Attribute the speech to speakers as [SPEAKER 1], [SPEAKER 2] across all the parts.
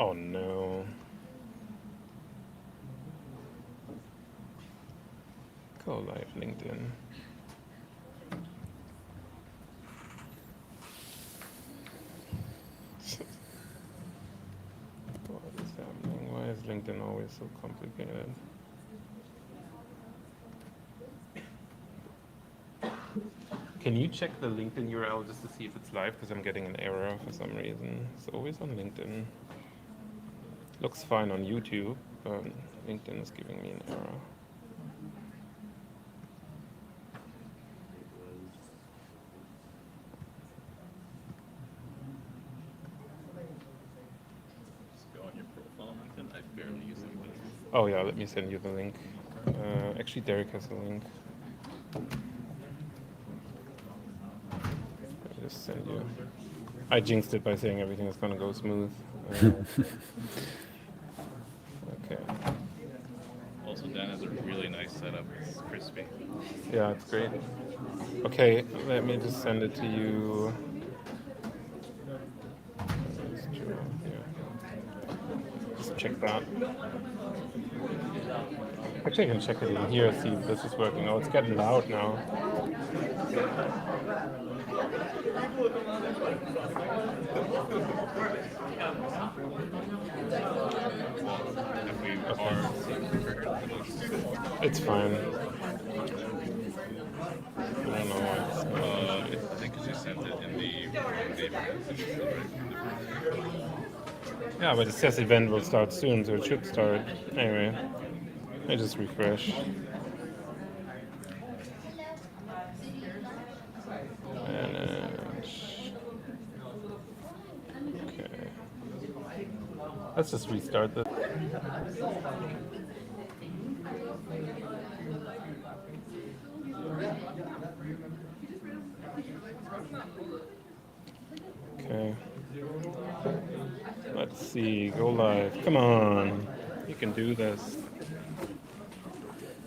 [SPEAKER 1] Oh no. Go live LinkedIn. What is happening? Why is LinkedIn always so complicated? Can you check the LinkedIn URL just to see if it's live? Because I'm getting an error for some reason. It's always on LinkedIn. Looks fine on YouTube, but LinkedIn is giving me an error. Oh yeah, let me send you the link. Actually, Derek has the link. I just send you. I jinxed it by saying everything is gonna go smooth. Okay.
[SPEAKER 2] Also, Dan has a really nice setup. It's crispy.
[SPEAKER 1] Yeah, it's great. Okay, let me just send it to you. Just check that. Actually, I can check it in here, see if this is working. Oh, it's getting loud now. It's fine. I don't know why it's not.
[SPEAKER 2] I think because you sent it in the message.
[SPEAKER 1] Yeah, but it says event will start soon, so it should start. Anyway, I just refresh. Manage. Okay. Let's just restart this. Okay. Let's see. Go live. Come on. You can do this.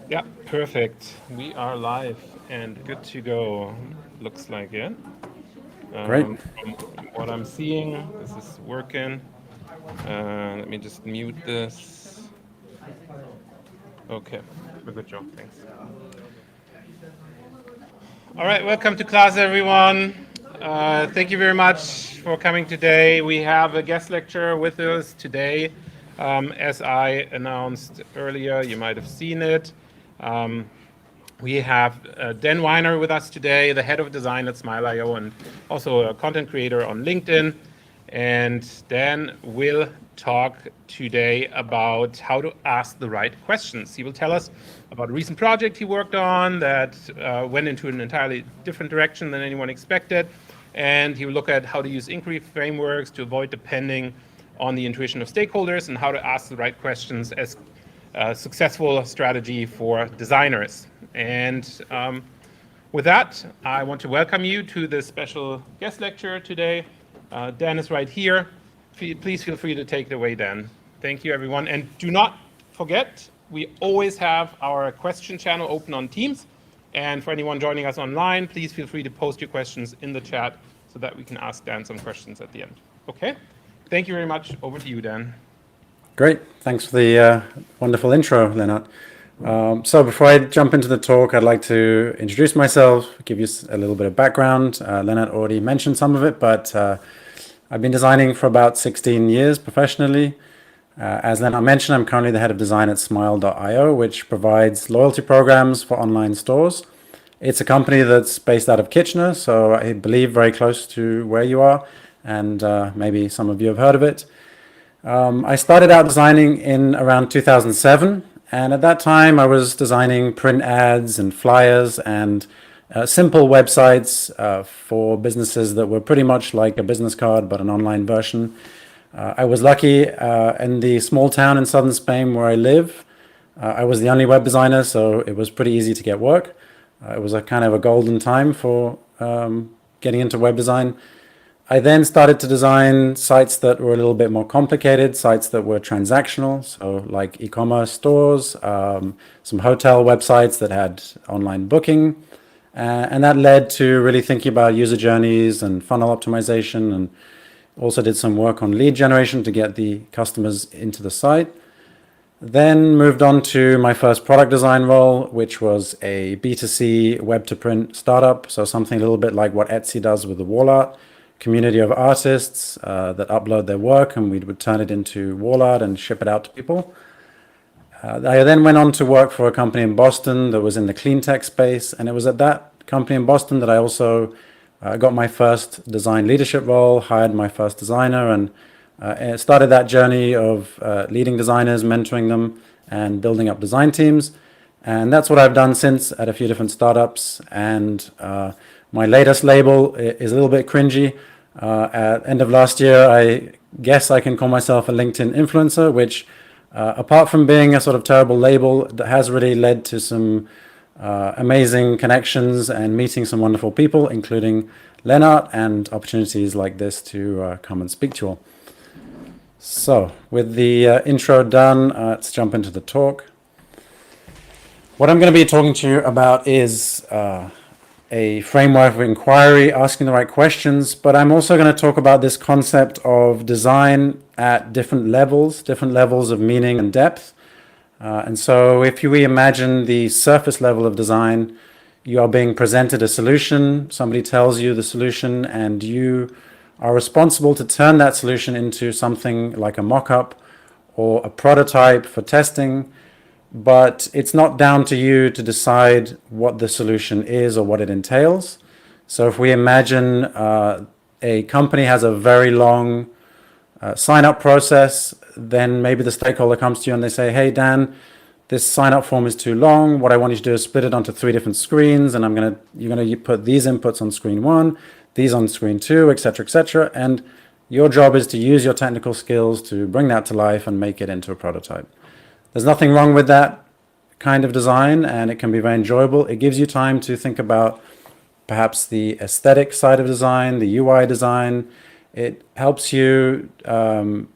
[SPEAKER 1] Yeah, perfect. We are live and good to go. Looks like it.
[SPEAKER 3] Great.
[SPEAKER 1] From what I'm seeing, this is working. Let me just mute this. Okay, good job. Thanks. All right, welcome to class, everyone. Thank you very much for coming today. We have a guest lecturer with us today. As I announced earlier, you might have seen it. We have Dan Weiner with us today, the head of design at Smile.io and also a content creator on LinkedIn. And Dan will talk today about how to ask the right questions. He will tell us about a recent project he worked on that went into an entirely different direction than anyone expected. And he will look at how to use inquiry frameworks to avoid depending on the intuition of stakeholders and how to ask the right questions as a successful strategy for designers. And with that, I want to welcome you to this special guest lecture today. Dan is right here. Please feel free to take it away, Dan. Thank you, everyone. And do not forget, we always have our question channel open on Teams. And for anyone joining us online, please feel free to post your questions in the chat so that we can ask Dan some questions at the end. Okay? Thank you very much. Over to you, Dan.
[SPEAKER 3] Great. Thanks for the wonderful intro, Lennart. So before I jump into the talk, I'd like to introduce myself, give you a little bit of background. Lennart already mentioned some of it, but I've been designing for about 16 years professionally. As Lennart mentioned, I'm currently the head of design at Smile.io, which provides loyalty programs for online stores. It's a company that's based out of Kitchener, so I believe very close to where you are, and maybe some of you have heard of it. I started out designing in around 2007, and at that time I was designing print ads and flyers and simple websites for businesses that were pretty much like a business card but an online version. I was lucky in the small town in southern Spain where I live. I was the only web designer, so it was pretty easy to get work. It was a kind of a golden time for getting into web design. I then started to design sites that were a little bit more complicated, sites that were transactional, so like e-commerce stores, some hotel websites that had online booking, and that led to really thinking about user journeys and funnel optimization and Also did some work on lead generation to get the customers into the site. Then moved on to my first product design role, which was a B2C web-to-print startup. So something a little bit like what Etsy does with the wall art community of artists that upload their work, and we would turn it into wall art and ship it out to people. I then went on to work for a company in Boston that was in the clean tech space, and it was at that company in Boston that I also got my first design leadership role, hired my first designer, and started that journey of leading designers, mentoring them, and building up design teams. And that's what I've done since at a few different startups. And my latest label is a little bit cringy. At end of last year, I guess I can call myself a LinkedIn influencer, which apart from being a sort of terrible label, that has really led to some amazing connections and meeting some wonderful people, including Lennart, and opportunities like this to come and speak to you all. So with the intro done, let's jump into the talk. What I'm going to be talking to you about is a framework of inquiry, asking the right questions, but I'm also going to talk about this concept of design at different levels of meaning and depth. And so if we imagine the surface level of design, you are being presented a solution, somebody tells you the solution, and you are responsible to turn that solution into something like a mock-up or a prototype for testing, but it's not down to you to decide what the solution is or what it entails. So if we imagine a company has a very long sign-up process, then maybe the stakeholder comes to you and they say, hey, Dan, this sign-up form is too long. What I want you to do is split it onto 3 different screens, and you're going to put these inputs on screen 1, these on screen 2, etc., and your job is to use your technical skills to bring that to life and make it into a prototype. There's nothing wrong with that kind of design, and it can be very enjoyable. It gives you time to think about perhaps the aesthetic side of design, the UI design. It helps you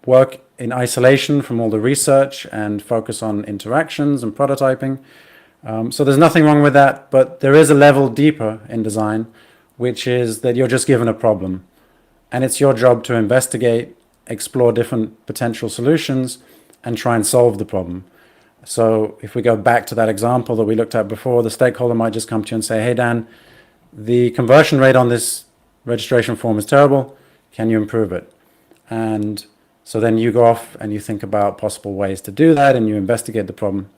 [SPEAKER 3] work in isolation from all the research and focus on interactions and prototyping. So there's nothing wrong with that, but there is a level deeper in design, which is that you're just given a problem, and it's your job to investigate, explore different potential solutions, and try and solve the problem. So if we go back to that example that we looked at before, the stakeholder might just come to you and say, hey, Dan, the conversion rate on this registration form is terrible. Can you improve it? And so then you go off and you think about possible ways to do that, and you investigate the problem.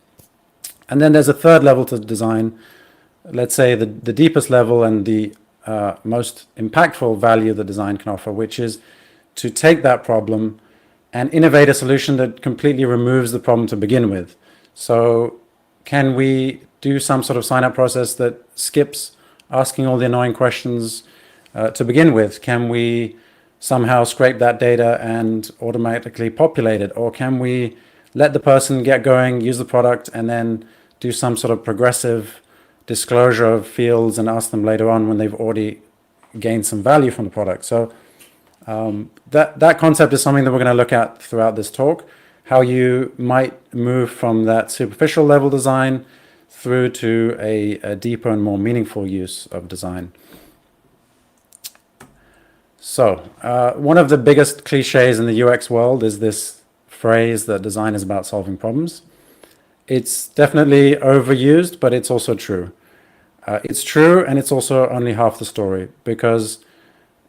[SPEAKER 3] And then there's a third level to design, let's say the deepest level and the most impactful value that design can offer, which is to take that problem and innovate a solution that completely removes the problem to begin with. So can we do some sort of sign-up process that skips asking all the annoying questions to begin with? Can we somehow scrape that data and automatically populate it? Or can we let the person get going, use the product, and then do some sort of progressive disclosure of fields and ask them later on when they've already gained some value from the product? So that concept is something that we're going to look at throughout this talk, how you might move from that superficial level design through to a deeper and more meaningful use of design. So one of the biggest cliches in the UX world is this phrase that design is about solving problems. It's definitely overused, but it's also true. It's true, and it's also only half the story, because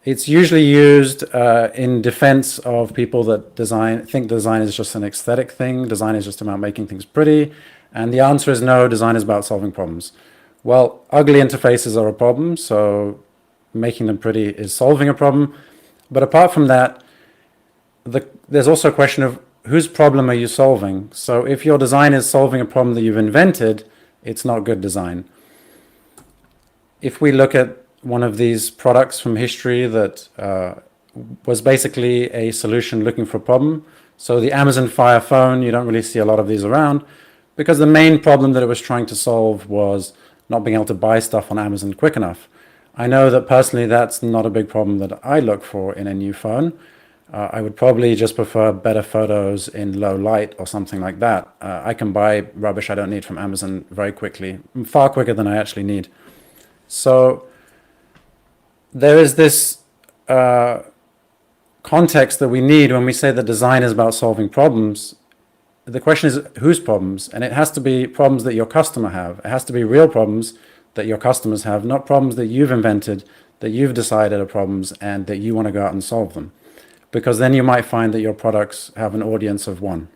[SPEAKER 3] it's usually used in defense of people that think design is just an aesthetic thing, design is just about making things pretty, and the answer is no, design is about solving problems. Well, ugly interfaces are a problem, so making them pretty is solving a problem. But apart from that, there's also a question of whose problem are you solving? So if your design is solving a problem that you've invented, it's not good design. If we look at one of these products from history that was basically a solution looking for a problem, so the Amazon Fire Phone, you don't really see a lot of these around, because the main problem that it was trying to solve was not being able to buy stuff on Amazon quick enough. I know that personally that's not a big problem that I look for in a new phone. I would probably just prefer better photos in low light or something like that. I can buy rubbish I don't need from Amazon very quickly, far quicker than I actually need. So there is this context that we need when we say that design is about solving problems, the question is whose problems? And it has to be problems that your customer have. It has to be real problems that your customers have, not problems that you've invented, that you've decided are problems and that you want to go out and solve them. Because then you might find that your products have an audience of one.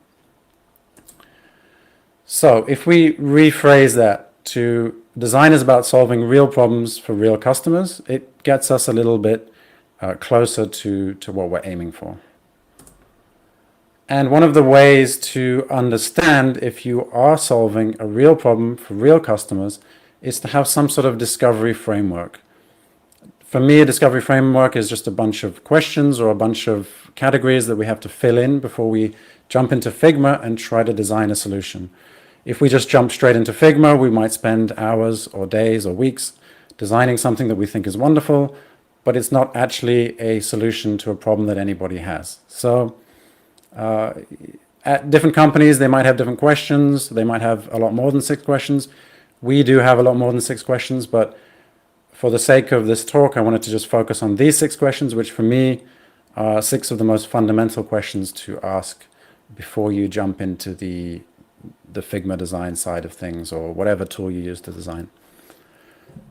[SPEAKER 3] So if we rephrase that to design is about solving real problems for real customers, it gets us a little bit closer to what we're aiming for. And one of the ways to understand if you are solving a real problem for real customers is to have some sort of discovery framework. For me, a discovery framework is just a bunch of questions or a bunch of categories that we have to fill in before we jump into Figma and try to design a solution. If we just jump straight into Figma, we might spend hours or days or weeks designing something that we think is wonderful, but it's not actually a solution to a problem that anybody has. So at different companies, they might have different questions. They might have a lot more than 6 questions. We do have a lot more than 6 questions, but for the sake of this talk, I wanted to just focus on these 6 questions, which for me are 6 of the most fundamental questions to ask before you jump into the Figma design side of things or whatever tool you use to design.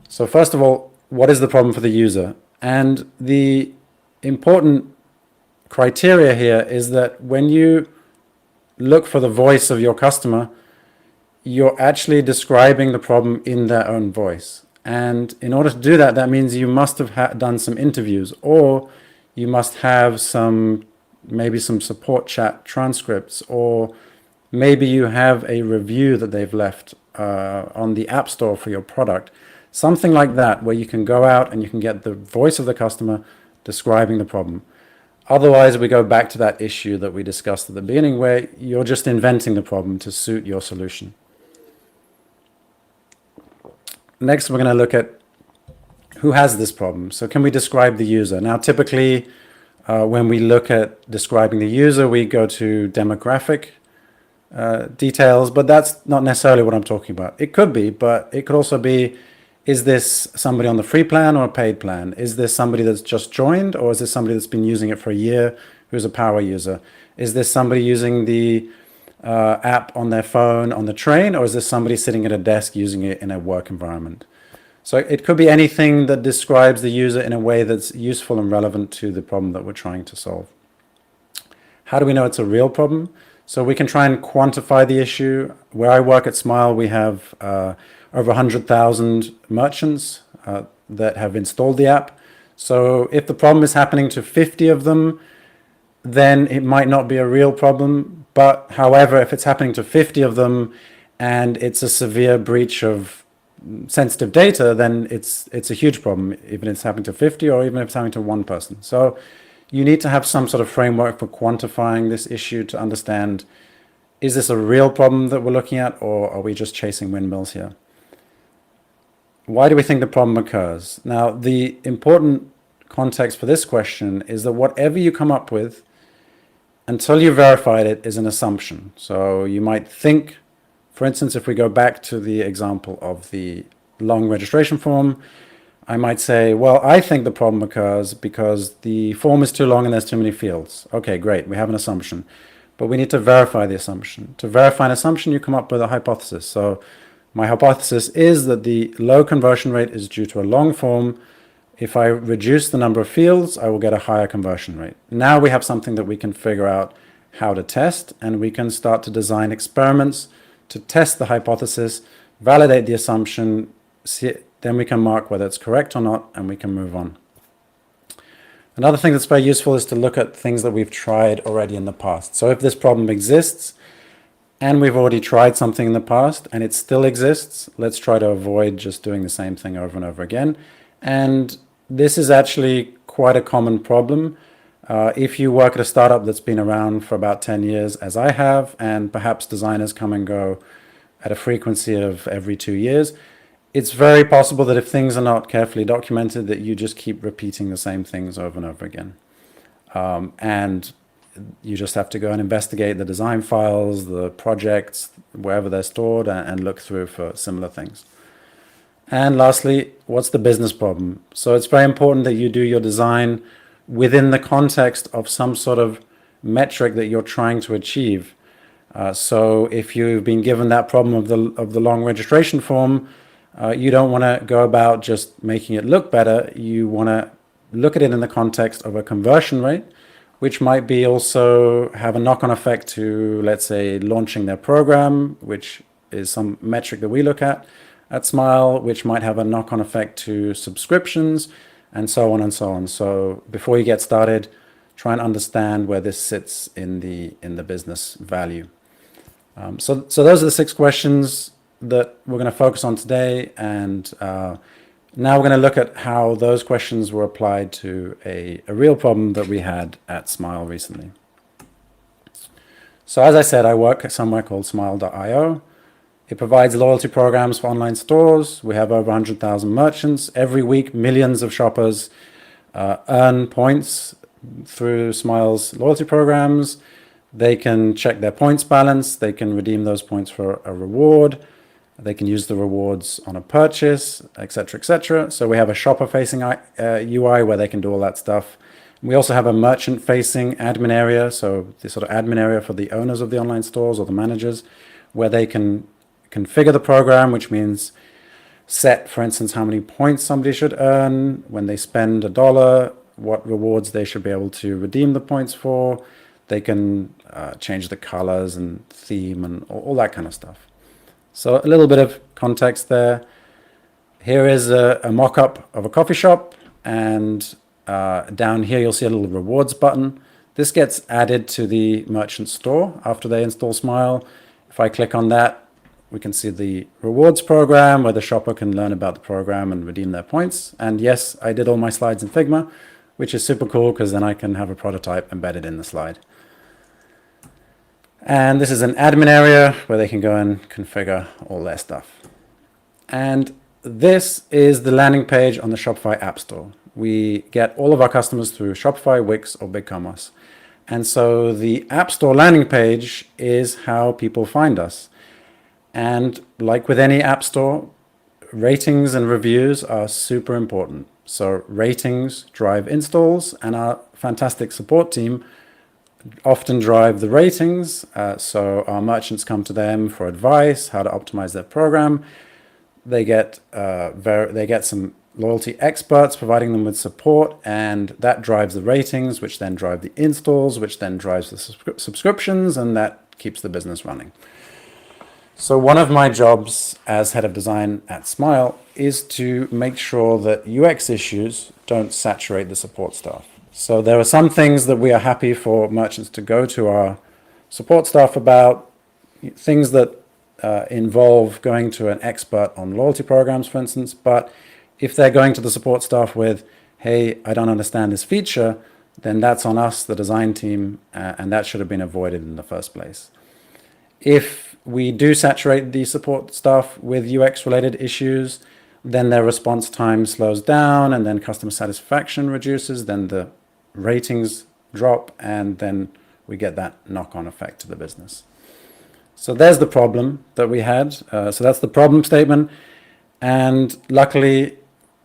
[SPEAKER 3] So first of all, what is the problem for the user? And the important criteria here is that when you look for the voice of your customer, you're actually describing the problem in their own voice. And in order to do that, that means you must have done some interviews, or you must have maybe some support chat transcripts, or maybe you have a review that they've left on the App Store for your product. Something like that, where you can go out and you can get the voice of the customer describing the problem. Otherwise, we go back to that issue that we discussed at the beginning, where you're just inventing the problem to suit your solution. Next, we're going to look at who has this problem. So can we describe the user? Now, typically, when we look at describing the user, we go to demographic details, but that's not necessarily what I'm talking about. It could be, but it could also be, is this somebody on the free plan or a paid plan? Is this somebody that's just joined, or is this somebody that's been using it for a year who's a power user? Is this somebody using the app on their phone on the train, or is this somebody sitting at a desk using it in a work environment? So it could be anything that describes the user in a way that's useful and relevant to the problem that we're trying to solve. How do we know it's a real problem? So we can try and quantify the issue. Where I work at Smile, we have over 100,000 merchants that have installed the app. So if the problem is happening to 50 of them, then it might not be a real problem. But however, if it's happening to 50 of them and it's a severe breach of sensitive data, then it's a huge problem, even if it's happening to 50 or even if it's happening to one person. So you need to have some sort of framework for quantifying this issue to understand, is this a real problem that we're looking at, or are we just chasing windmills here? Why do we think the problem occurs? Now, the important context for this question is that whatever you come up with, until you verified it, is an assumption. So you might think, for instance, if we go back to the example of the long registration form, I might say, well, I think the problem occurs because the form is too long and there's too many fields. Okay, great, we have an assumption. But we need to verify the assumption. To verify an assumption, you come up with a hypothesis. So my hypothesis is that the low conversion rate is due to a long form. If I reduce the number of fields, I will get a higher conversion rate. Now we have something that we can figure out how to test, and we can start to design experiments to test the hypothesis, validate the assumption, then we can mark whether it's correct or not, and we can move on. Another thing that's very useful is to look at things that we've tried already in the past. So if this problem exists, and we've already tried something in the past, and it still exists, let's try to avoid just doing the same thing over and over again. And this is actually quite a common problem. If you work at a startup that's been around for about 10 years, as I have, and perhaps designers come and go at a frequency of every 2 years, it's very possible that if things are not carefully documented, that you just keep repeating the same things over and over again. And you just have to go and investigate the design files, the projects, wherever they're stored, and look through for similar things. And lastly, what's the business problem? So it's very important that you do your design within the context of some sort of metric that you're trying to achieve. So if you've been given that problem of the long registration form, you don't want to go about just making it look better. You want to look at it in the context of a conversion rate, which might be also have a knock-on effect to, let's say, launching their program, which is some metric that we look at Smile, which might have a knock-on effect to subscriptions, and so on and so on. So before you get started, try and understand where this sits in the business value. So those are the 6 questions that we're going to focus on today, and now we're going to look at how those questions were applied to a real problem that we had at Smile recently. So as I said, I work at somewhere called Smile.io. It provides loyalty programs for online stores. We have over 100,000 merchants. Every week, millions of shoppers earn points through Smile's loyalty programs. They can check their points balance. They can redeem those points for a reward. They can use the rewards on a purchase, etc., etc. So we have a shopper-facing UI where they can do all that stuff. We also have a merchant-facing admin area, so the sort of admin area for the owners of the online stores or the managers, where they can configure the program, which means set, for instance, how many points somebody should earn when they spend $1, what rewards they should be able to redeem the points for. They can change the colors and theme and all that kind of stuff. So a little bit of context there. Here is a mock-up of a coffee shop, and down here you'll see a little rewards button. This gets added to the merchant store after they install Smile. If I click on that, we can see the rewards program where the shopper can learn about the program and redeem their points. And yes, I did all my slides in Figma, which is super cool because then I can have a prototype embedded in the slide. And this is an admin area where they can go and configure all their stuff. And this is the landing page on the Shopify App Store. We get all of our customers through Shopify, Wix, or BigCommerce. And so the App Store landing page is how people find us. And like with any app store, ratings and reviews are super important. So ratings drive installs, and our fantastic support team often drive the ratings. So our merchants come to them for advice, how to optimize their program. They get some loyalty experts providing them with support, and that drives the ratings, which then drive the installs, which then drives the subscriptions, and that keeps the business running. So one of my jobs as head of design at Smile is to make sure that UX issues don't saturate the support staff. So there are some things that we are happy for merchants to go to our support staff about, things that involve going to an expert on loyalty programs, for instance. But if they're going to the support staff with, hey, I don't understand this feature, then that's on us, the design team, and that should have been avoided in the first place. If we do saturate the support staff with UX-related issues, then their response time slows down, and then customer satisfaction reduces, then the ratings drop, and then we get that knock-on effect to the business. So there's the problem that we had. So that's the problem statement. And luckily,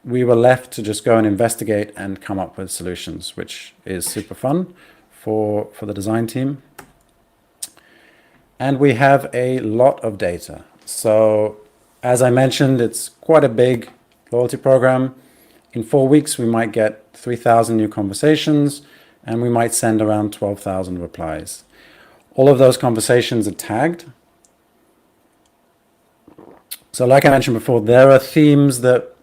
[SPEAKER 3] we were left to just go and investigate and come up with solutions, which is super fun for the design team. And we have a lot of data. So as I mentioned, it's quite a big loyalty program. In 4 weeks, we might get 3,000 new conversations, and we might send around 12,000 replies. All of those conversations are tagged. So like I mentioned before, there are themes that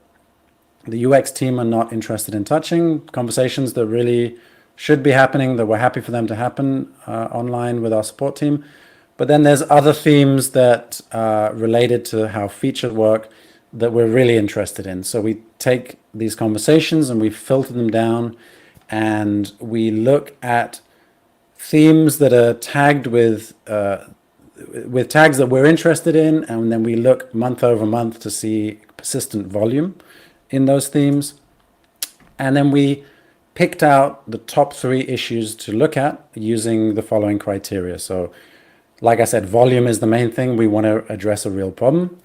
[SPEAKER 3] the UX team are not interested in touching, conversations that really should be happening, that we're happy for them to happen online with our support team. But then there's other themes that are related to how features work that we're really interested in. So we take these conversations and we filter them down, and we look at themes that are tagged with tags that we're interested in, and then we look month over month to see persistent volume in those themes. And then we picked out the top 3 issues to look at using the following criteria. So like I said, volume is the main thing. We want to address a real problem.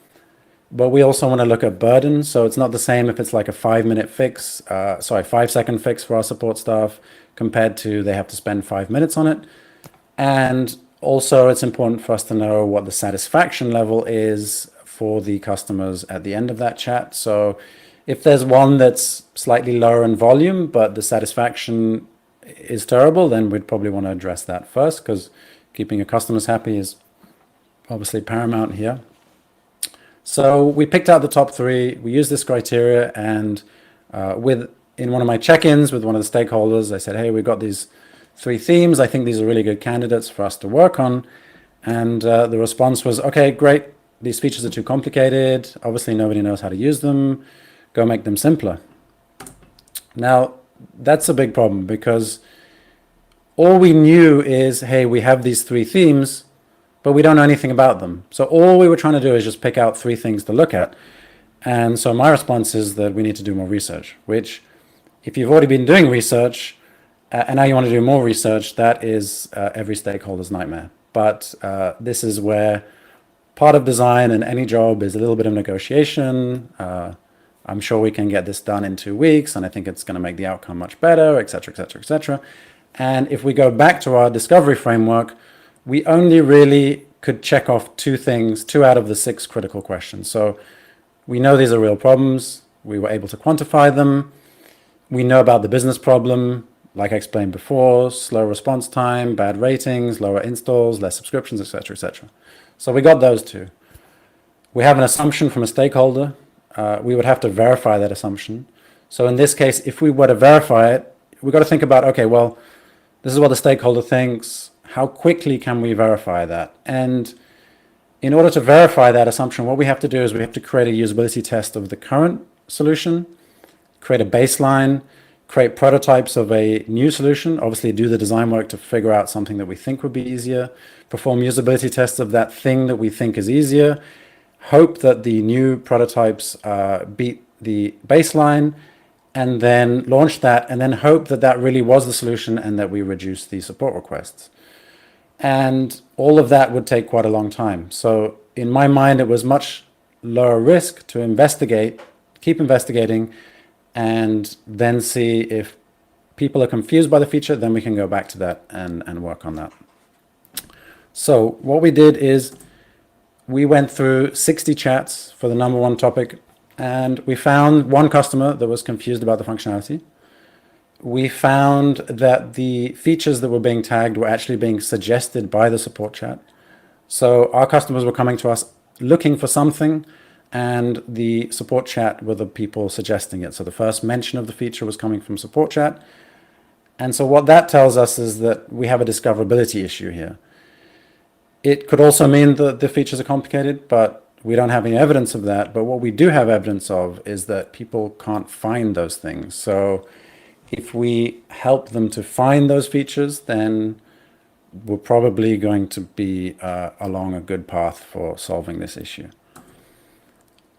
[SPEAKER 3] but we also want to look at burden. So it's not the same if it's like a 5-minute fix, 5-second fix for our support staff compared to they have to spend 5 minutes on it. And also it's important for us to know what the satisfaction level is for the customers at the end of that chat. So if there's one that's slightly lower in volume, but the satisfaction is terrible, then we'd probably want to address that first, because keeping your customers happy is obviously paramount here. So we picked out the top 3. We used this criteria, and in one of my check-ins with one of the stakeholders, I said, hey, we've got these 3 themes. I think these are really good candidates for us to work on. And the response was, okay, great. These features are too complicated. Obviously, nobody knows how to use them. Go make them simpler. Now, that's a big problem, because all we knew is, hey, we have these 3 themes, but we don't know anything about them. So all we were trying to do is just pick out 3 things to look at. And so my response is that we need to do more research, which if you've already been doing research and now you want to do more research, that is every stakeholder's nightmare. But this is where part of design in any job is a little bit of negotiation. I'm sure we can get this done in 2 weeks, and I think it's going to make the outcome much better, et cetera, et cetera, et cetera. And if we go back to our discovery framework, we only really could check off 2 things, 2 out of the 6 critical questions. So we know these are real problems. We were able to quantify them. We know about the business problem, like I explained before, slow response time, bad ratings, lower installs, less subscriptions, et cetera, et cetera. So we got those 2. We have an assumption from a stakeholder. We would have to verify that assumption. So in this case, if we were to verify it, we've got to think about, okay, well, this is what the stakeholder thinks. How quickly can we verify that? And in order to verify that assumption, what we have to do is we have to create a usability test of the current solution, create a baseline, create prototypes of a new solution, obviously do the design work to figure out something that we think would be easier, perform usability tests of that thing that we think is easier, hope that the new prototypes beat the baseline, and then launch that, and then hope that that really was the solution and that we reduce the support requests. And all of that would take quite a long time. So in my mind, it was much lower risk to investigate, keep investigating, and then see if people are confused by the feature, then we can go back to that and work on that. So what we did is we went through 60 chats for the number 1 topic, and we found 1 customer that was confused about the functionality. We found that the features that were being tagged were actually being suggested by the support chat. So our customers were coming to us looking for something, and the support chat were the people suggesting it. So the first mention of the feature was coming from support chat. And so what that tells us is that we have a discoverability issue here. It could also mean that the features are complicated, but we don't have any evidence of that. But what we do have evidence of is that people can't find those things. So if we help them to find those features, then we're probably going to be along a good path for solving this issue.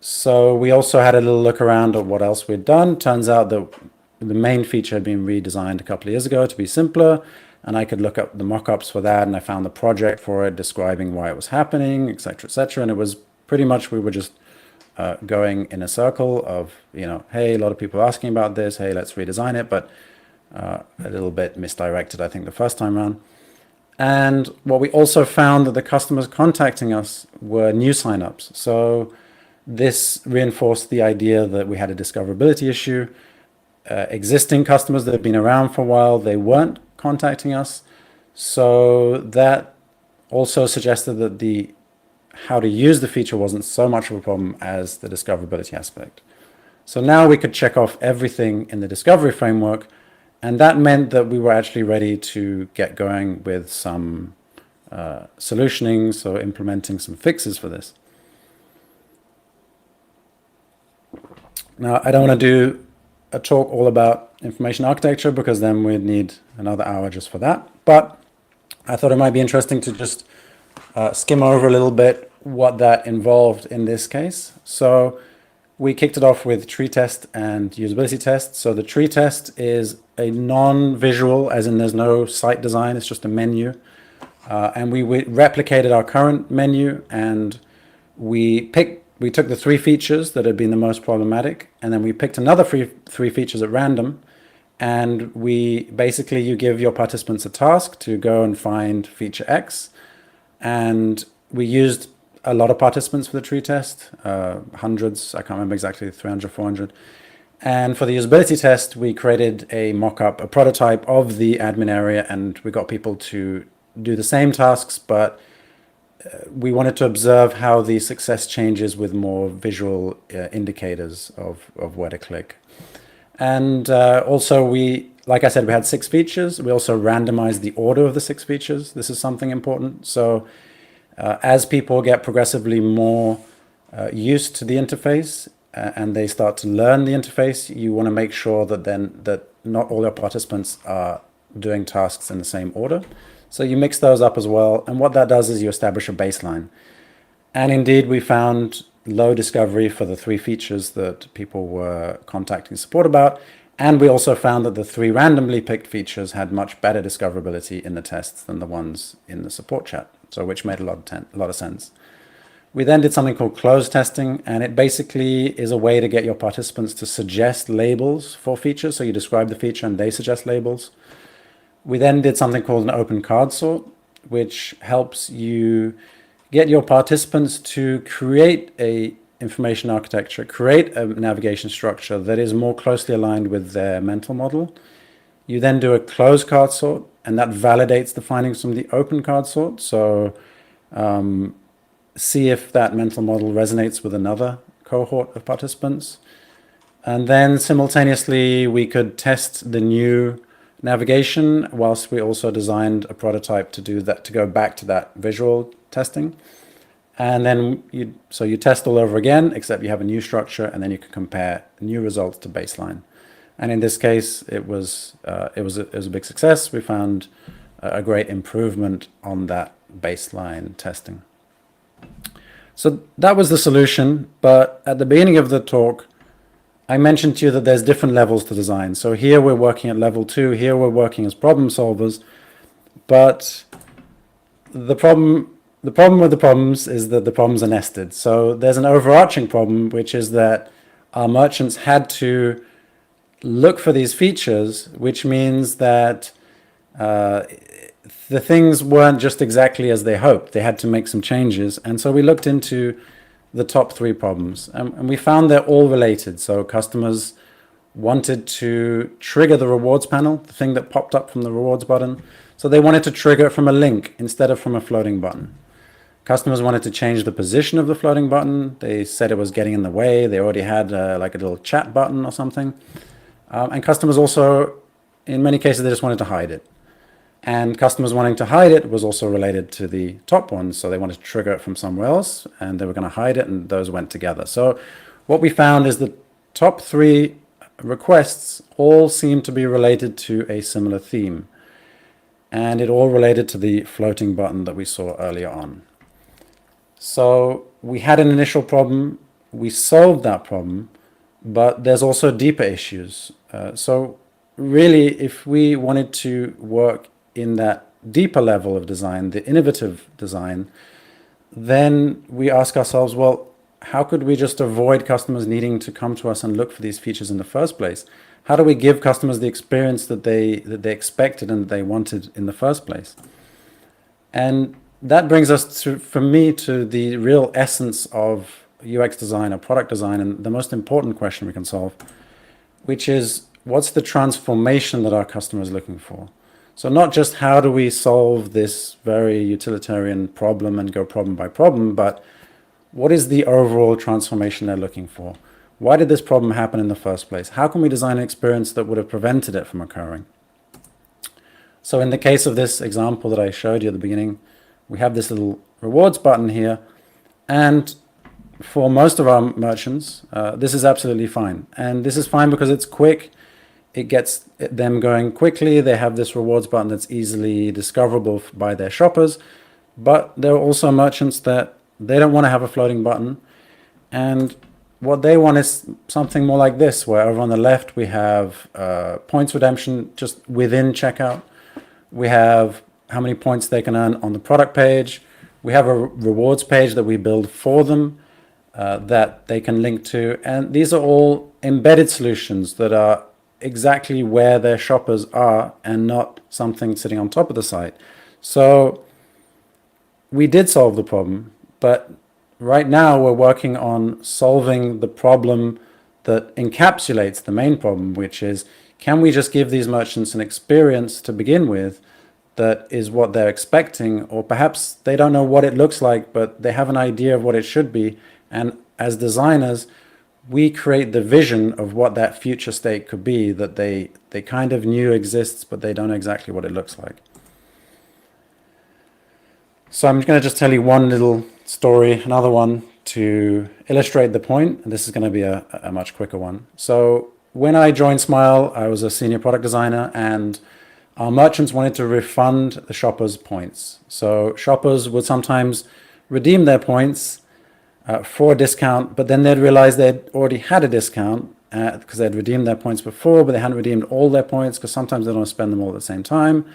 [SPEAKER 3] So we also had a little look around at what else we'd done. Turns out that the main feature had been redesigned a couple of years ago to be simpler, and I could look up the mock-ups for that, and I found the project for it describing why it was happening, et cetera, and it was pretty much, we were just going in a circle of, hey, a lot of people are asking about this, hey, let's redesign it, but a little bit misdirected, I think, the first time around. And what we also found that the customers contacting us were new signups. So this reinforced the idea that we had a discoverability issue. Existing customers that have been around for a while, they weren't contacting us. So that also suggested that the how to use the feature wasn't so much of a problem as the discoverability aspect. So now we could check off everything in the discovery framework, and that meant that we were actually ready to get going with some solutioning, so implementing some fixes for this. Now, I don't want to do a talk all about information architecture because then we'd need another hour just for that, but I thought it might be interesting to just skim over a little bit what that involved in this case. So we kicked it off with tree test and usability test. So the tree test is a non-visual, as in there's no site design, it's just a menu. And we replicated our current menu, and we picked we took the 3 features that had been the most problematic, and then we picked another 3 features at random, and you give your participants a task to go and find feature X, and we used a lot of participants for the tree test, hundreds, I can't remember exactly, 300, 400. And for the usability test, we created a mock-up, a prototype of the admin area, and we got people to do the same tasks, but we wanted to observe how the success changes with more visual indicators of where to click. And also like I said, we had 6 features. We also randomized the order of the 6 features. This is something important. So as people get progressively more used to the interface and they start to learn the interface, you want to make sure that not all your participants are doing tasks in the same order. So you mix those up as well. And what that does is you establish a baseline. And indeed, we found low discovery for the 3 features that people were contacting support about. And we also found that the 3 randomly picked features had much better discoverability in the tests than the ones in the support chat, so which made a lot of sense. We then did something called closed testing, and it basically is a way to get your participants to suggest labels for features. So you describe the feature and they suggest labels. We then did something called an open card sort, which helps you get your participants to create a information architecture, create a navigation structure that is more closely aligned with their mental model. You then do a closed card sort, and that validates the findings from the open card sort. So see if that mental model resonates with another cohort of participants. And then simultaneously, we could test the new navigation whilst we also designed a prototype to do that, to go back to that visual testing. And then you test all over again, except you have a new structure, and then you can compare new results to baseline. And in this case, it was a big success. We found a great improvement on that baseline testing. So that was the solution. But at the beginning of the talk, I mentioned to you that there's different levels to design. So here we're working at level 2. Here we're working as problem solvers. But the problem with the problems is that the problems are nested. So there's an overarching problem, which is that our merchants had to look for these features, which means that the things weren't just exactly as they hoped. They had to make some changes. And so we looked into the top 3 problems, and we found they're all related. So customers wanted to trigger the rewards panel, the thing that popped up from the rewards button. So they wanted to trigger it from a link instead of from a floating button. Customers wanted to change the position of the floating button. They said it was getting in the way. They already had like a little chat button or something. And customers also, in many cases, they just wanted to hide it. And customers wanting to hide it was also related to the top ones. So they wanted to trigger it from somewhere else, and they were going to hide it, and those went together. So what we found is the top 3 requests all seem to be related to a similar theme. And it all related to the floating button that we saw earlier on. So we had an initial problem. We solved that problem, but there's also deeper issues. So really, if we wanted to work in that deeper level of design, the innovative design, then we ask ourselves, well, how could we just avoid customers needing to come to us and look for these features in the first place? How do we give customers the experience that they expected and they wanted in the first place? And that brings us for me to the real essence of UX design or product design, and the most important question we can solve, which is, what's the transformation that our customer is looking for? So not just how do we solve this very utilitarian problem and go problem by problem, but what is the overall transformation they're looking for? Why did this problem happen in the first place? How can we design an experience that would have prevented it from occurring? So in the case of this example that I showed you at the beginning, we have this little rewards button here, and for most of our merchants, this is absolutely fine. And this is fine because it's quick. It gets them going quickly. They have this rewards button that's easily discoverable by their shoppers. But there are also merchants that they don't want to have a floating button. And what they want is something more like this, where over on the left we have points redemption just within checkout. We have how many points they can earn on the product page. We have a rewards page that we build for them. that they can link to. And these are all embedded solutions that are exactly where their shoppers are and not something sitting on top of the site. So we did solve the problem, but right now we're working on solving the problem that encapsulates the main problem, which is, can we just give these merchants an experience to begin with that is what they're expecting, or perhaps they don't know what it looks like, but they have an idea of what it should be. And as designers, we create the vision of what that future state could be that they kind of knew exists, but they don't know exactly what it looks like. So I'm going to just tell you one little story, another one to illustrate the point. And this is going to be a much quicker one. So when I joined Smile, I was a senior product designer, and our merchants wanted to refund the shoppers' points. So shoppers would sometimes redeem their points for a discount, but then they'd realize they'd already had a discount because they'd redeemed their points before, but they hadn't redeemed all their points because sometimes they don't spend them all at the same time.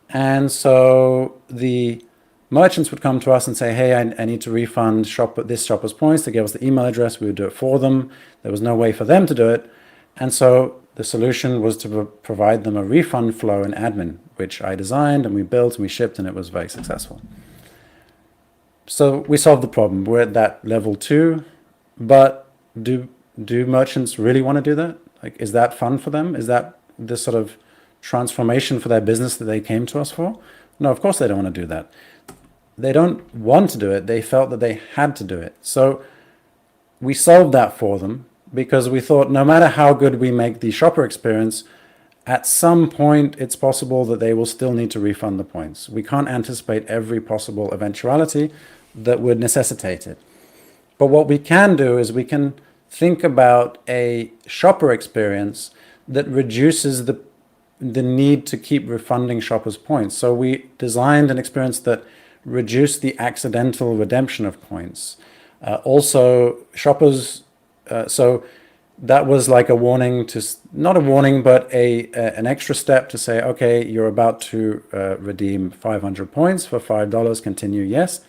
[SPEAKER 3] And so the merchants would come to us and say, hey, I need to refund this shopper's points. They gave us the email address. We would do it for them. There was no way for them to do it. And so the solution was to provide them a refund flow in admin, which I designed and we built and we shipped, and it was very successful. So we solved the problem. We're at that level 2, but do merchants really want to do that? Like, is that fun for them? Is that this sort of transformation for their business that they came to us for? No, of course they don't want to do that. They don't want to do it. They felt that they had to do it. So we solved that for them because we thought no matter how good we make the shopper experience, at some point it's possible that they will still need to refund the points. We can't anticipate every possible eventuality that would necessitate it. But what we can do is we can think about a shopper experience that reduces the need to keep refunding shoppers' points. So we designed an experience that reduced the accidental redemption of points. Also, shoppers, so that was like a warning to, not a warning, but an extra step to say, okay, you're about to redeem 500 points for $5, continue, yes.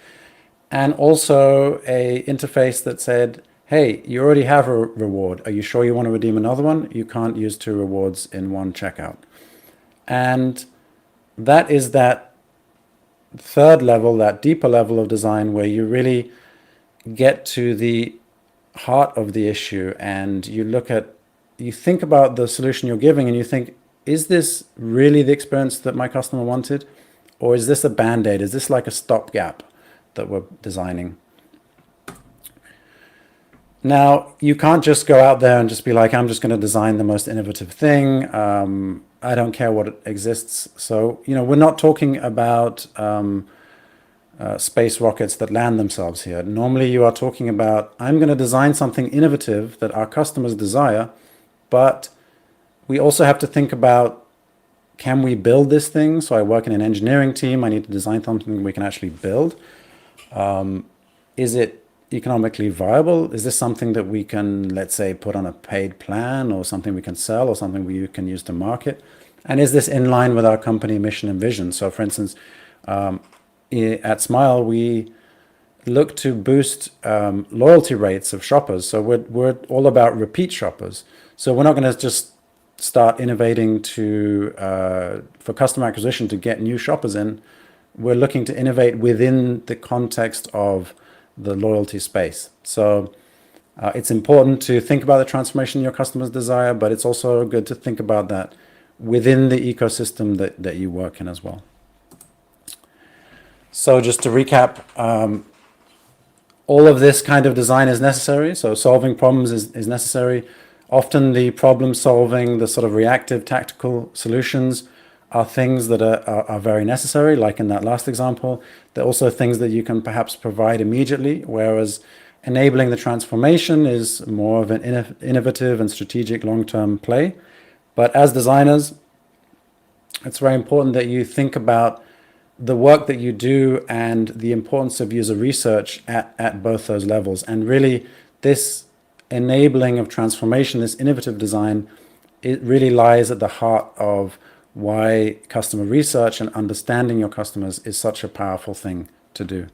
[SPEAKER 3] And also a interface that said, hey, you already have a reward. Are you sure you want to redeem another one? You can't use 2 rewards in one checkout. And that is that third level, that deeper level of design where you really get to the heart of the issue and you think about the solution you're giving and you think, is this really the experience that my customer wanted? Or is this a band-aid? Is this like a stopgap that we're designing? Now, you can't just go out there and just be like, I'm just going to design the most innovative thing. I don't care what exists. So, we're not talking about space rockets that land themselves here. Normally you are talking about, I'm going to design something innovative that our customers desire, but we also have to think about, can we build this thing? So I work in an engineering team. I need to design something we can actually build. Is it economically viable? Is this something that we can, let's say, put on a paid plan, or something we can sell, or something we can use to market? And is this in line with our company mission and vision? So for instance, at Smile, we look to boost loyalty rates of shoppers. So we're all about repeat shoppers. So we're not going to just start innovating for customer acquisition to get new shoppers in. We're looking to innovate within the context of the loyalty space. So it's important to think about the transformation your customers desire, but it's also good to think about that within the ecosystem that you work in as well. So just to recap, all of this kind of design is necessary. So solving problems is necessary. Often the problem solving, the sort of reactive tactical solutions are things that are very necessary, like in that last example. They're also things that you can perhaps provide immediately, whereas enabling the transformation is more of an innovative and strategic long-term play. But as designers, it's very important that you think about the work that you do and the importance of user research at both those levels. And really, this enabling of transformation, this innovative design, it really lies at the heart of why customer research and understanding your customers is such a powerful thing to do.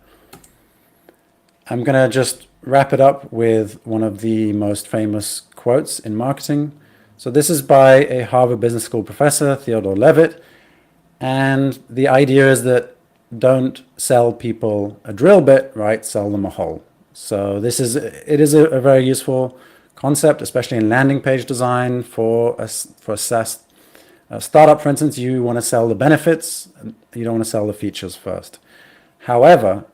[SPEAKER 3] I'm going to just wrap it up with one of the most famous quotes in marketing. So this is by a Harvard Business School professor, Theodore Levitt, and the idea is that don't sell people a drill bit, right? Sell them a hole. So it is a very useful concept, especially in landing page design for a SaaS startup, for instance. You want to sell the benefits, you don't want to sell the features first. However,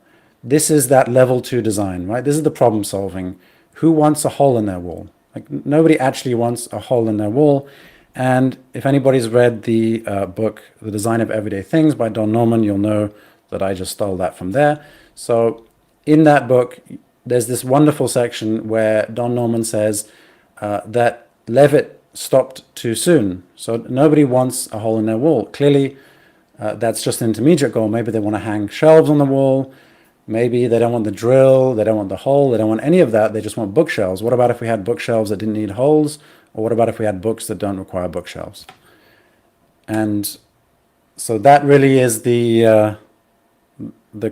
[SPEAKER 3] this is that level 2 design, right? This is the problem solving. Who wants a hole in their wall? Like, nobody actually wants a hole in their wall. And if anybody's read the book, The Design of Everyday Things by Don Norman, you'll know that I just stole that from there. So in that book, there's this wonderful section where Don Norman says that Levitt stopped too soon. So nobody wants a hole in their wall. Clearly, that's just an intermediate goal. Maybe they want to hang shelves on the wall. Maybe they don't want the drill, they don't want the hole, they don't want any of that, they just want bookshelves. What about if we had bookshelves that didn't need holes? Or what about if we had books that don't require bookshelves? And so that really is the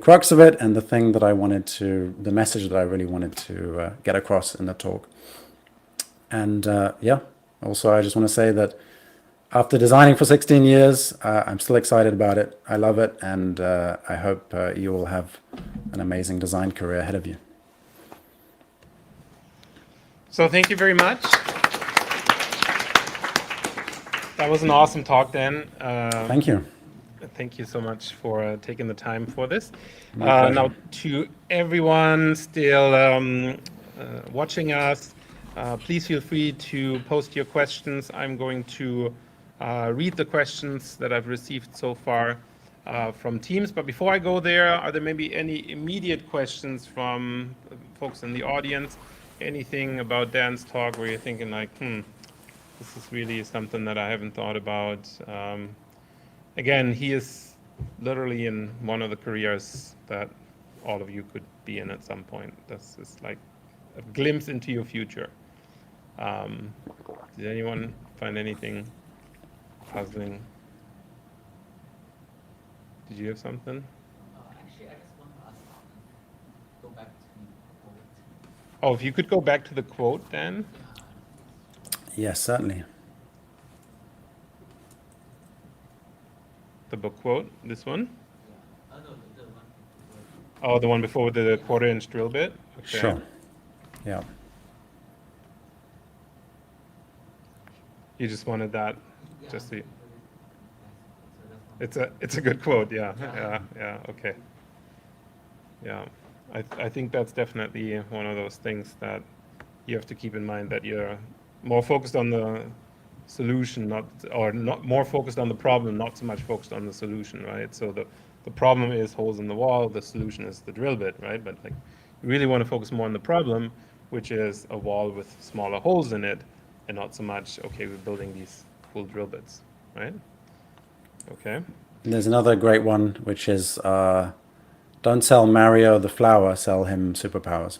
[SPEAKER 3] crux of it, and the thing that the message that I really wanted to get across in the talk. And also I just want to say that after designing for 16 years, I'm still excited about it. I love it, and I hope you all have an amazing design career ahead of you.
[SPEAKER 1] So thank you very much. That was an awesome talk, Dan.
[SPEAKER 3] Thank you.
[SPEAKER 1] Thank you so much for taking the time for this.
[SPEAKER 3] My pleasure.
[SPEAKER 1] Now, to everyone still watching us, please feel free to post your questions. I'm going to read the questions that I've received so far from Teams. But before I go there, are there maybe any immediate questions from folks in the audience? Anything about Dan's talk where you're thinking like, this is really something that I haven't thought about? Again, he is literally in one of the careers that all of you could be in at some point. This is like a glimpse into your future. Did anyone find anything puzzling? Did you have something?
[SPEAKER 4] Actually, I just want to ask, go back to the quote.
[SPEAKER 1] Oh, if you could go back to the quote, Dan.
[SPEAKER 3] Yes, certainly.
[SPEAKER 1] The book quote, this one?
[SPEAKER 4] Yeah. No, the one.
[SPEAKER 1] Oh, the one before with the quarter-inch drill bit? Okay.
[SPEAKER 3] Sure. Yeah.
[SPEAKER 1] You just wanted that,
[SPEAKER 4] Yeah,
[SPEAKER 1] just the,
[SPEAKER 4] so that's
[SPEAKER 1] it's a good quote, yeah, yeah, okay. Yeah, I think that's definitely one of those things that you have to keep in mind, that you're more focused on the solution, not more focused on the problem, not so much focused on the solution, right? So the problem is holes in the wall, the solution is the drill bit, right? But like, you really want to focus more on the problem, which is a wall with smaller holes in it, and not so much, okay, we're building these cool drill bits, right? Okay.
[SPEAKER 3] There's another great one, which is don't sell Mario the flower, sell him superpowers.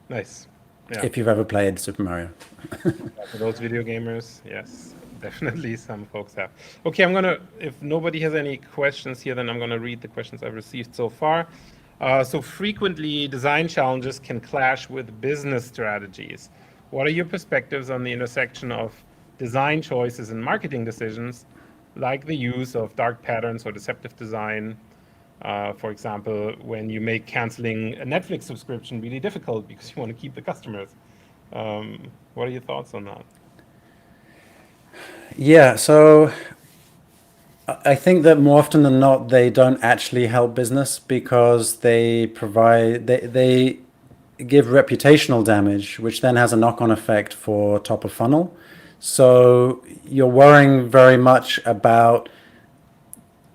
[SPEAKER 1] Nice. Yeah.
[SPEAKER 3] If you've ever played Super Mario.
[SPEAKER 1] For those video gamers, yes, definitely some folks have. Okay, I'm gonna, if nobody has any questions here, then I'm gonna read the questions I've received so far. So frequently, design challenges can clash with business strategies. What are your perspectives on the intersection of design choices and marketing decisions, like the use of dark patterns or deceptive design? For example, when you make canceling a Netflix subscription really difficult because you want to keep the customers. What are your thoughts on that?
[SPEAKER 3] Yeah, so I think that more often than not, they don't actually help business, because they give reputational damage, which then has a knock-on effect for top of funnel. So you're worrying very much about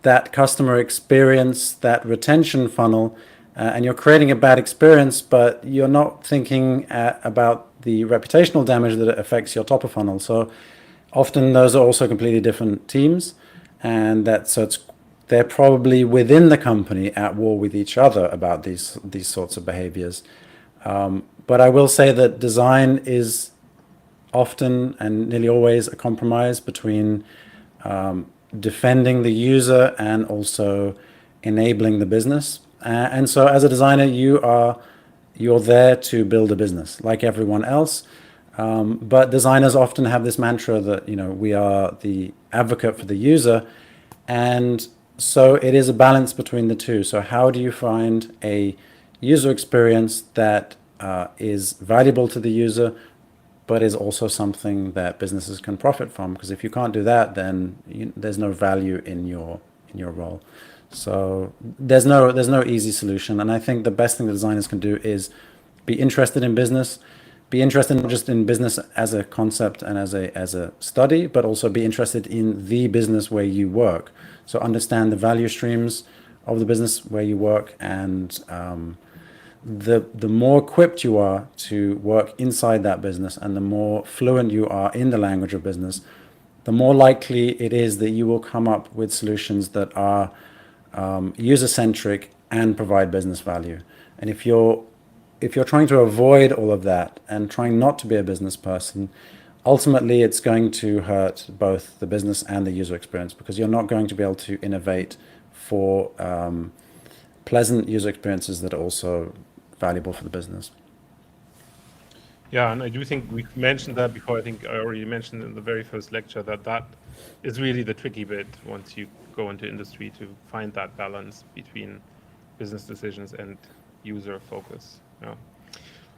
[SPEAKER 3] that customer experience, that retention funnel, and you're creating a bad experience, but you're not thinking about the reputational damage that it affects your top of funnel. So often those are also completely different teams, and they're probably within the company at war with each other about these sorts of behaviors. But I will say that design is often and nearly always a compromise between defending the user and also enabling the business. And so as a designer, you are you're there to build a business like everyone else. But designers often have this mantra that, we are the advocate for the user. And so it is a balance between the two. So how do you find a user experience that is valuable to the user, but is also something that businesses can profit from? Because if you can't do that, then there's no value in your role. So there's no easy solution. And I think the best thing that designers can do is be interested in business, be interested not just in business as a concept and as a study, but also be interested in the business where you work. So understand the value streams of the business where you work, and the more equipped you are to work inside that business, and the more fluent you are in the language of business, the more likely it is that you will come up with solutions that are user-centric and provide business value. And if you're trying to avoid all of that and trying not to be a business person, ultimately it's going to hurt both the business and the user experience, because you're not going to be able to innovate for pleasant user experiences that are also valuable for the business.
[SPEAKER 1] Yeah, and I do think we've mentioned that before. I think I already mentioned in the very first lecture that is really the tricky bit once you go into industry, to find that balance between business decisions and user focus. Yeah.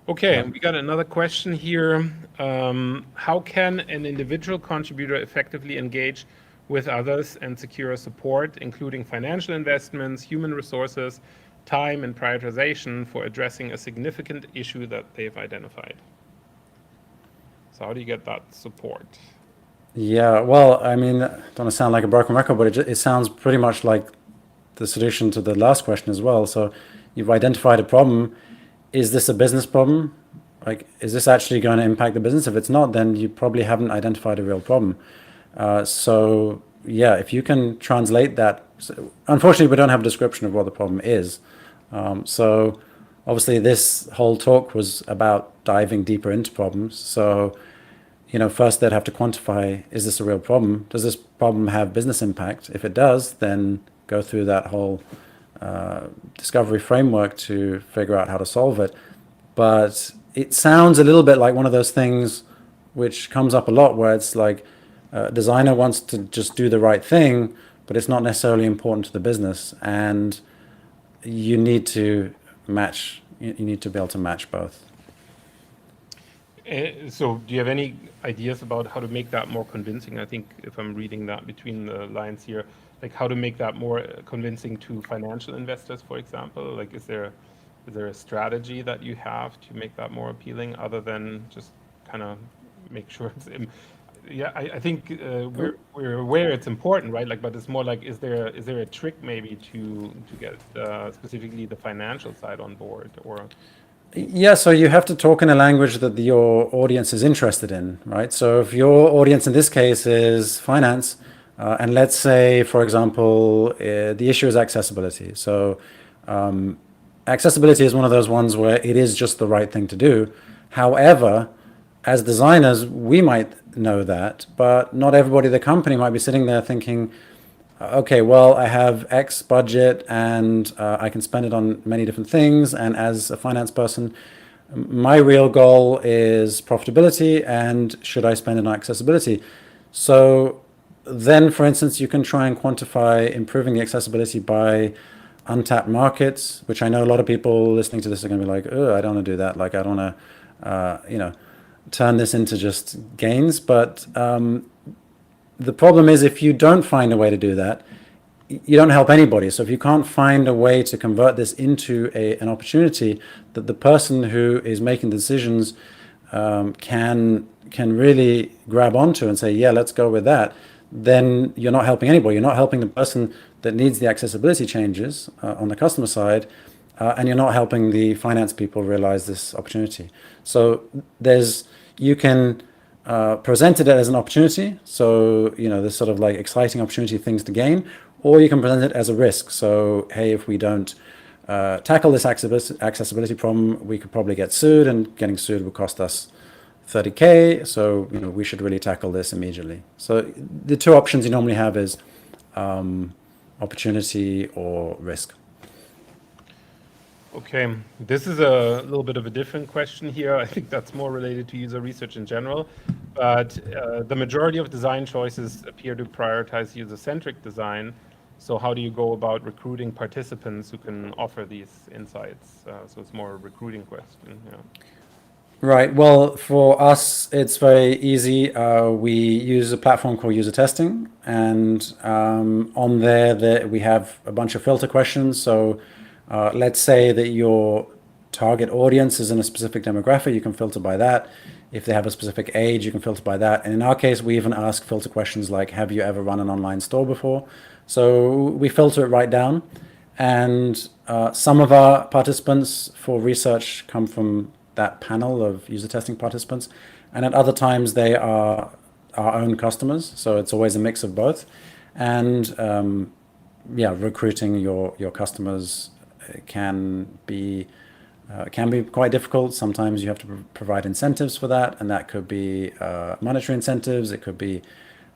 [SPEAKER 1] Okay, and we got another question here. How can an individual contributor effectively engage with others and secure support, including financial investments, human resources, time, and prioritization for addressing a significant issue that they've identified? So how do you get that support?
[SPEAKER 3] Yeah, well, I mean, I don't want to sound like a broken record, but it sounds pretty much like the solution to the last question as well. So you've identified a problem. Is this a business problem? Like, is this actually going to impact the business? If it's not, then you probably haven't identified a real problem. So yeah, if you can translate that. So unfortunately, we don't have a description of what the problem is. So obviously this whole talk was about diving deeper into problems. So, first they'd have to quantify, is this a real problem? Does this problem have business impact? If it does, then go through that whole discovery framework to figure out how to solve it. But it sounds a little bit like one of those things which comes up a lot, where it's like a designer wants to just do the right thing, but it's not necessarily important to the business. And you need to be able to match both.
[SPEAKER 1] So do you have any ideas about how to make that more convincing? I think if I'm reading that between the lines here, like how to make that more convincing to financial investors, for example. Like, is there a strategy that you have to make that more appealing, other than just kind of make sure it's I think we're aware it's important, right? Like, but it's more like, is there a trick maybe to get specifically the financial side on board? Or
[SPEAKER 3] Yeah, so you have to talk in a language that your audience is interested in, right? So if your audience in this case is finance, and let's say, for example, the issue is accessibility. So accessibility is one of those ones where it is just the right thing to do. However, as designers, we might know that, but not everybody at the company might be sitting there thinking, okay, well, I have X budget and I can spend it on many different things. And as a finance person, my real goal is profitability, and should I spend it on accessibility? So then, for instance, you can try and quantify improving the accessibility by untapped markets, which I know a lot of people listening to this are going to be like, oh, I don't want to do that. Like, I don't want to, turn this into just gains. But the problem is, if you don't find a way to do that, you don't help anybody. So if you can't find a way to convert this into an opportunity that the person who is making the decisions can really grab onto and say, yeah, let's go with that, then you're not helping anybody. You're not helping the person that needs the accessibility changes on the customer side, and you're not helping the finance people realize this opportunity. So you can present it as an opportunity. So, there's sort of like exciting opportunity things to gain, or you can present it as a risk. So, hey, if we don't tackle this accessibility problem, we could probably get sued, and getting sued would cost us $30K. So, we should really tackle this immediately. So the two options you normally have is opportunity or risk.
[SPEAKER 1] Okay, this is a little bit of a different question here. I think that's more related to user research in general, but the majority of design choices appear to prioritize user-centric design. So how do you go about recruiting participants who can offer these insights? So it's more a recruiting question. Yeah.
[SPEAKER 3] Right. Well, for us, it's very easy. We use a platform called user testing, and on there we have a bunch of filter questions. So let's say that your target audience is in a specific demographic, you can filter by that. If they have a specific age, you can filter by that. And in our case, we even ask filter questions like, have you ever run an online store before? So we filter it right down. And some of our participants for research come from that panel of user testing participants. And at other times, they are our own customers. So it's always a mix of both. And yeah, recruiting your customers can be quite difficult. Sometimes you have to provide incentives for that, and that could be monetary incentives. It could be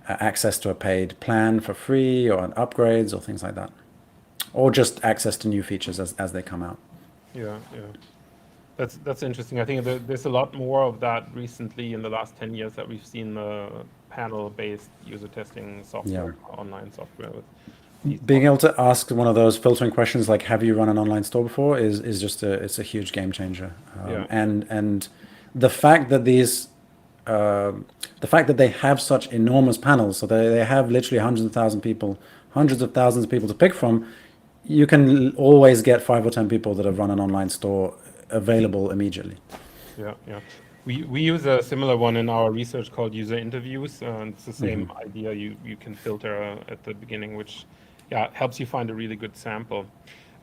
[SPEAKER 3] access to a paid plan for free, or upgrades, or things like that, or just access to new features as they come out.
[SPEAKER 1] Yeah, yeah. That's interesting. I think there's a lot more of that recently in the last 10 years that we've seen panel-based user testing software, online software with
[SPEAKER 3] being able to ask one of those filtering questions like, have you run an online store before, is just it's a huge game changer. And the fact that they have such enormous panels, so they have literally hundreds of thousands of people to pick from, you can always get 5 or 10 people that have run an online store available immediately.
[SPEAKER 1] Yeah, yeah. We use a similar one in our research called user interviews, and it's the same idea. You can filter at the beginning, which helps you find a really good sample.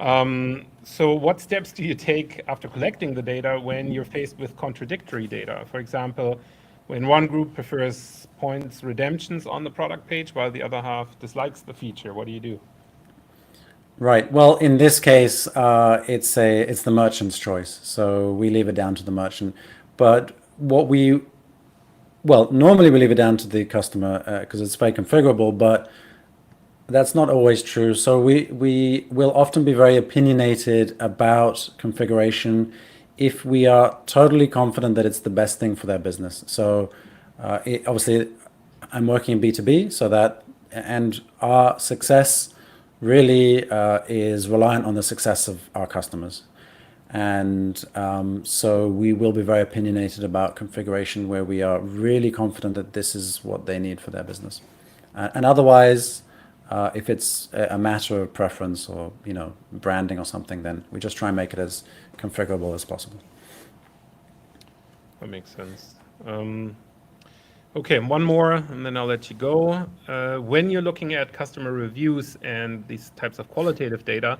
[SPEAKER 1] So what steps do you take after collecting the data when you're faced with contradictory data? For example, when one group prefers points redemptions on the product page while the other half dislikes the feature, what do you do?
[SPEAKER 3] Right. Well, in this case, it's the merchant's choice, so we leave it down to the merchant. But normally we leave it down to the customer because it's very configurable, but that's not always true. So we will often be very opinionated about configuration if we are totally confident that it's the best thing for their business. So obviously, I'm working in B2B, and our success really is reliant on the success of our customers. And so we will be very opinionated about configuration where we are really confident that this is what they need for their business. And otherwise, if it's a matter of preference or branding or something, then we just try and make it as configurable as possible.
[SPEAKER 1] That makes sense. Okay, one more, and then I'll let you go. When you're looking at customer reviews and these types of qualitative data,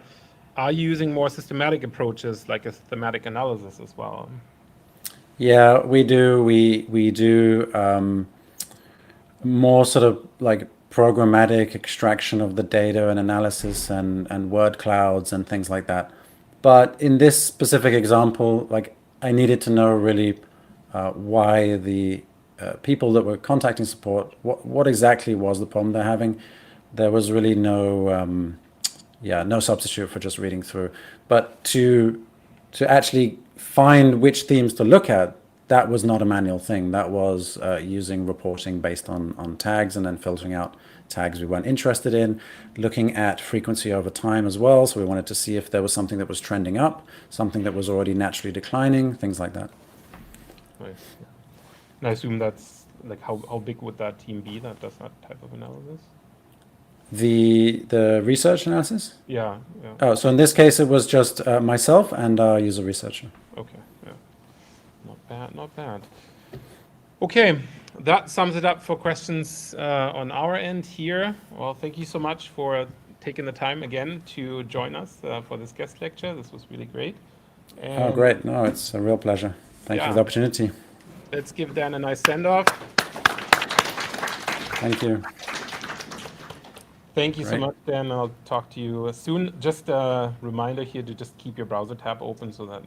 [SPEAKER 1] are you using more systematic approaches like a thematic analysis as well?
[SPEAKER 3] Yeah, we do. We do more sort of like programmatic extraction of the data and analysis and word clouds and things like that. But in this specific example, like I needed to know really why the people that were contacting support, what exactly was the problem they're having. There was really no substitute for just reading through. But to actually find which themes to look at, that was not a manual thing. That was using reporting based on tags and then filtering out tags we weren't interested in, looking at frequency over time as well. So we wanted to see if there was something that was trending up, something that was already naturally declining, things like that.
[SPEAKER 1] Nice. And I assume that's like how big would that team be that does that type of analysis?
[SPEAKER 3] The research analysis?
[SPEAKER 1] Yeah.
[SPEAKER 3] Oh, so in this case, it was just myself and our user researcher.
[SPEAKER 1] Okay, yeah. Not bad. Okay, that sums it up for questions on our end here. Well, thank you so much for taking the time again to join us for this guest lecture. This was really great.
[SPEAKER 3] Oh, great. No, it's a real pleasure. Thank you for the opportunity.
[SPEAKER 1] Let's give Dan a nice send-off.
[SPEAKER 3] Thank you.
[SPEAKER 1] Thank you so much, Dan. I'll talk to you soon. Just a reminder here to just keep your browser tab open so that